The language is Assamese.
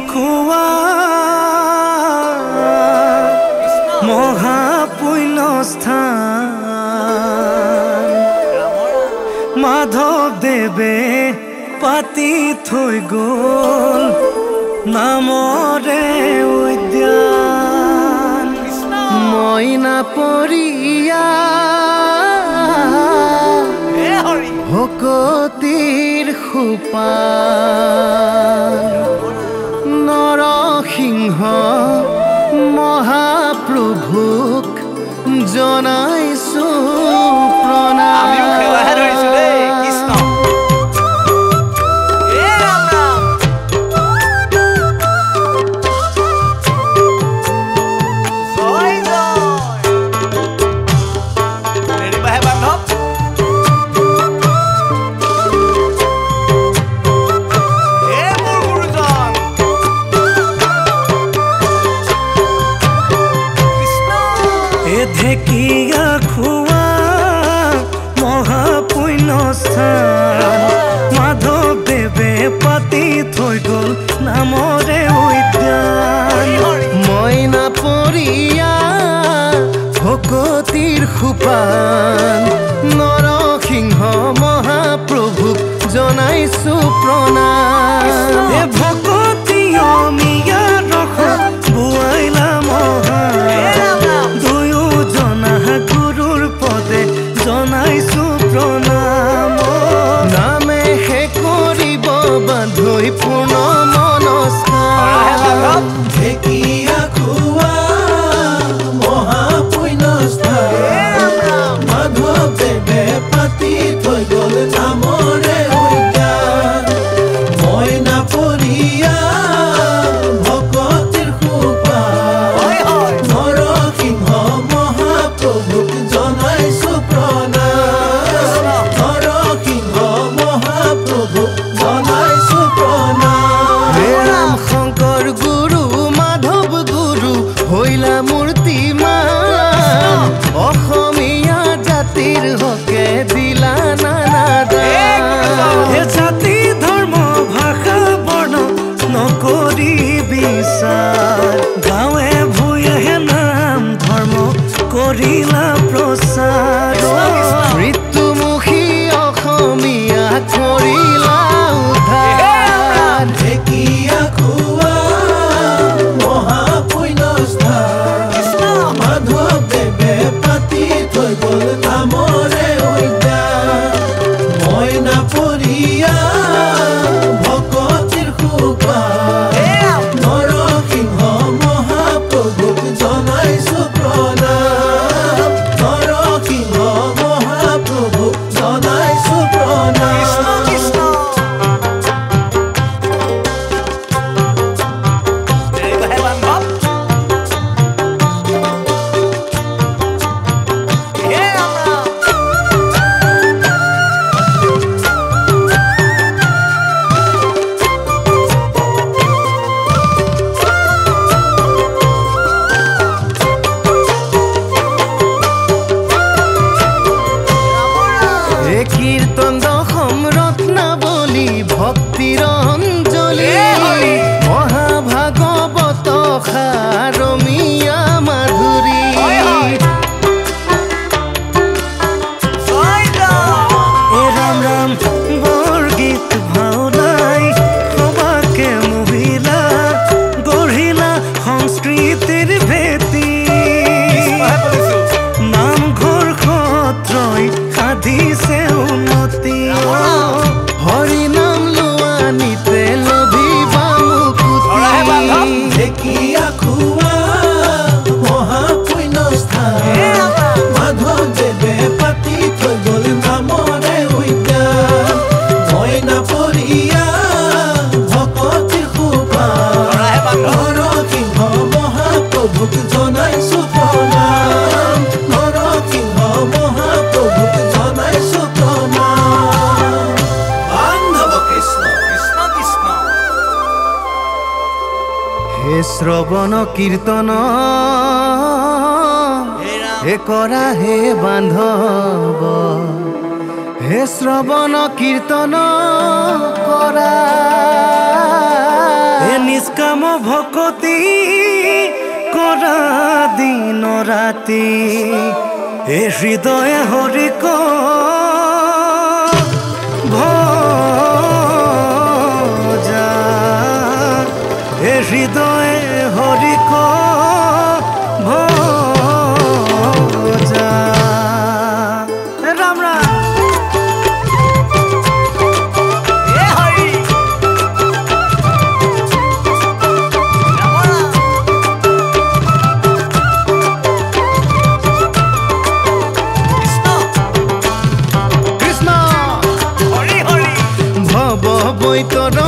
খোৱা মহাপুণ্যস্থান মাধৱদেৱে পাতি থৈ গ'ল নামৰে উদ্যান মইনা পৰিয়া ভকতিৰ সোপান নৰসিংহ মহাপ্ৰভুক জনাইছো প্ৰণাম ঢেকীয়া খোৱা মহাপুণ্যস্থান মাধৱদেৱে পাতি থৈ গ'ল নামৰে উদ্যান মইনা পৰিয়া ভকতিৰ সোপান নৰসিংহ মহাপ্ৰভুক জনাইছো প্ৰণাম ভকতি অমিয়া ৰস বুৱাইলা মহা জনাইছো প্ৰণাম নামে হে কৰিব বান্ধৈ পূৰ্ণ মনস্কাৰ ঢেকীয়া খোৱা মহাপুণ্যস্থান মাধৱদেৱে পাতি থৈ গ'ল নামৰে উদ্যান মইনা পৰিয়া ভকতিৰ সোপান নৰসিংহ মহাপ্ৰভুক জনাইছো অসমীয়া জাতিৰ হকে দিলা নানা জাতি ধৰ্ম ভাষা বৰ্ণ নকৰি বিচাৰ গাঁৱে ভূঞে নাম ধৰ্ম কৰিলা প্ৰচাৰ মৃত্যুমুখী অসমীয়া কৰিলা উদ্ধাৰ ঢেকীয়া খোৱা মহাপুণ্যস্থান মাধৱদেৱে পাতি থৈ গ'ল নামৰে উদ্যান মইনা পৰিয়া ভকতিৰ সোপান নৰসিংহ মহাপ্ৰভুক জনাইছো প্ৰণাম নৰসিংহ মহাপ্ৰভুক জনাইছো প্ৰণাম কীৰ্তন দশম ৰত্নাৱলী ভক্তিৰ অঞ্জলি মহাভাগৱত সাৰমীয়া মাধুৰী ৰাম ৰাম বৰগীত ভাওনাই সবাকে মহিলা গঢ়িলা সংস্কৃতিৰ ভেটি নামঘৰ সত্ৰই সাধিছে উন্নতি হৰি নাম লোৱা নিতে লভিবা মুকুতি ঢেকীয়া খোৱা মহাপুণ্যস্থান মাধৱদেৱে পাতি থৈ গ'ল নামৰে উদ্যান মইনা পৰিয়া ভকতিৰ সোপান নৰসিংহ মহাপ্ৰভুক জনাইছো প্ৰণাম নৰসিংহ মহাপ্ৰভুক জনাইছো প্ৰণাম বান্ধৱ কৃষ্ণ কৃষ্ণ কৃষ্ণ হে শ্ৰৱণ কীৰ্তন হে কৰা হে বান্ধৱ হে শ্ৰৱণ কীৰ্তন কৰা হে নিষ্কাম ভকতি কৰা দিন ৰাতি এ হৃদয়ে হৰিক ভজা এ হৃদয়ে হৰিক ভজা। ৰাম ৰাম। বৈতৰ